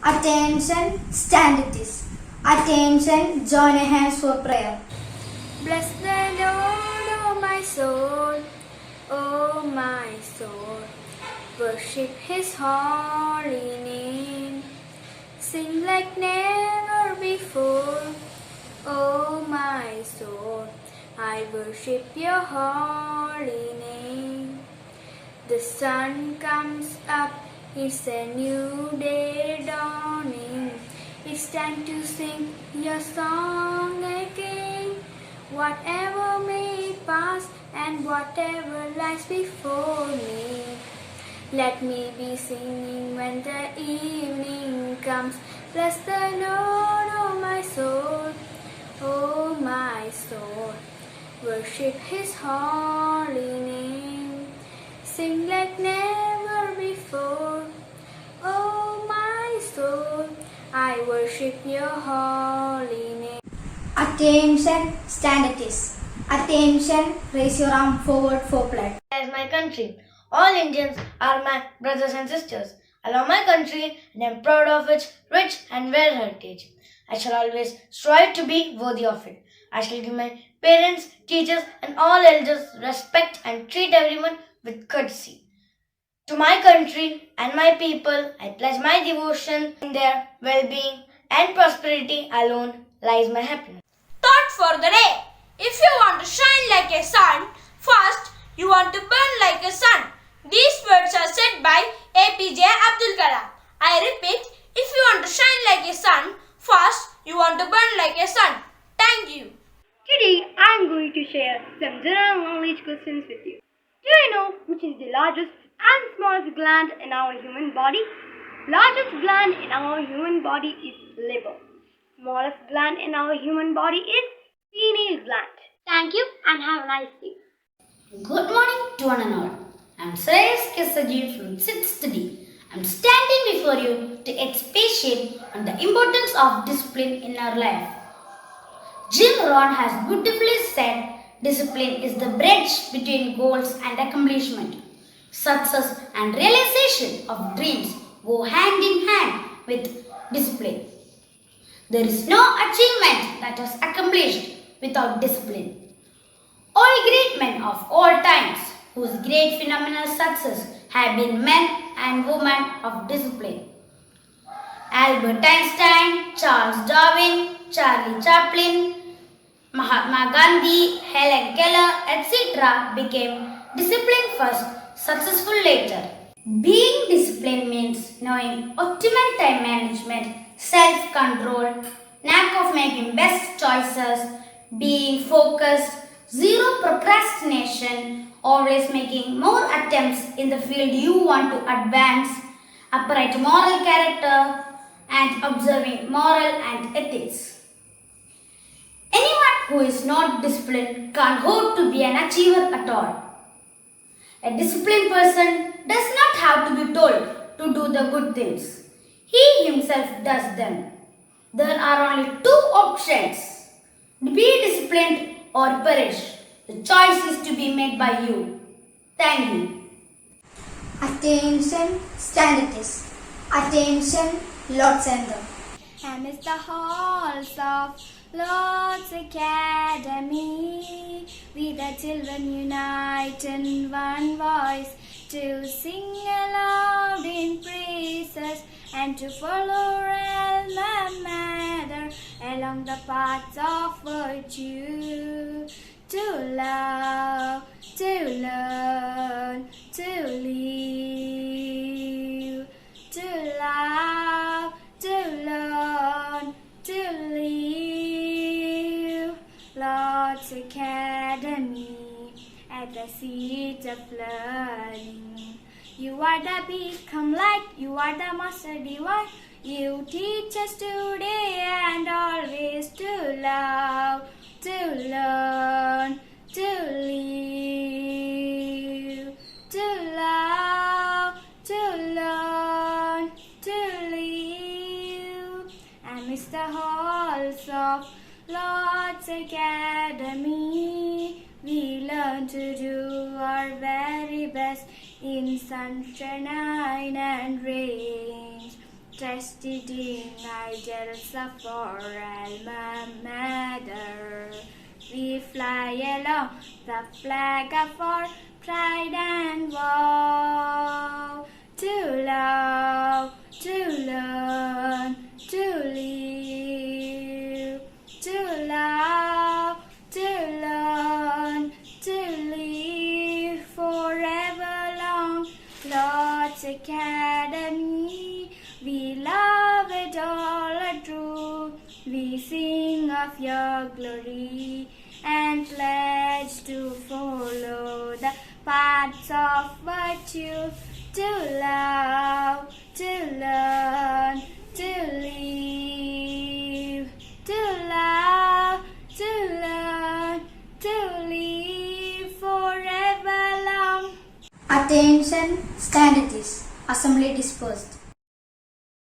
Attention, stand it is. Attention, join your hands for prayer. Bless the Lord, O my soul, O my soul. Worship His holy name. Sing like never before, O my soul. I worship Your holy name. The sun comes up, it's a new day dawning. It's time to sing Your song again. Whatever may pass and whatever lies before me, let me be singing when the evening comes. Bless the Lord, O my soul, O my soul. Worship His holy name. Sing like never before, O my soul. I worship Your holy name. Attention, stand it is. Attention, raise your arm forward for pledge. As my country, all Indians are my brothers and sisters. I love my country and am proud of its rich and varied heritage. I shall always strive to be worthy of it. I shall give my parents, teachers and all elders respect and treat everyone with courtesy. To my country and my people, I pledge my devotion. In their well-being and prosperity alone lies my happiness. Thought for the day. If you want to shine like a sun, first you want to burn like a sun. These words are said by APJ Abdul Kalam. I repeat, if you want to shine like a sun, first you want to burn like a sun. Thank you. Today I am going to share some general knowledge questions with you. Do you know which is the largest and smallest gland in our human body? Largest gland in our human body is liver. Smallest gland in our human body is pineal gland. Thank you and have a nice day. Good morning to one and all. I am Shreyas Kesaji from 6th study. I am standing before you to expatiate on the importance of discipline in our life. Jim Rohn has beautifully said, discipline is the bridge between goals and accomplishment. Success and realization of dreams go hand in hand with discipline. There is no achievement that was accomplished without discipline. All great men of all times whose great phenomenal success have been men and women of discipline. Albert Einstein, Charles Darwin, Charlie Chaplin, Mahatma Gandhi, Helen Keller, etc. became disciplined first, successful later. Being disciplined means knowing optimal time management, self-control, knack of making best choices, being focused, zero procrastination, always making more attempts in the field you want to advance, upright moral character, and observing moral and ethics. Anyone who is not disciplined can't hope to be an achiever at all. A disciplined person does not have to be told to do the good things. He himself does them. There are only two options: be disciplined or perish. The choice is to be made by you. Thank you. Attention, stand it is. Attention, Lord's Anthem. Amidst the halls of Lord's Academy, we the children unite in one voice to sing aloud in praises and to follow alma mater along the paths of virtue, to love, to learn, to live, to love, to learn, to live. Lord's Academy at the seat of learning. You are the become light, you are the master divine. You teach us today and always to love, to learn, to live, to love, to learn, to live. Amidst the halls of Lord's Academy, we learn to do our very best in sunshine and rain. trusted in ideals of our alma mater. We fly along the flag of our pride and vow to love, to learn, to live, to love, to learn, to live forever long. Lord's Academy, we love it all true. We sing of your glory and pledge to follow the paths of virtue, to love, to learn.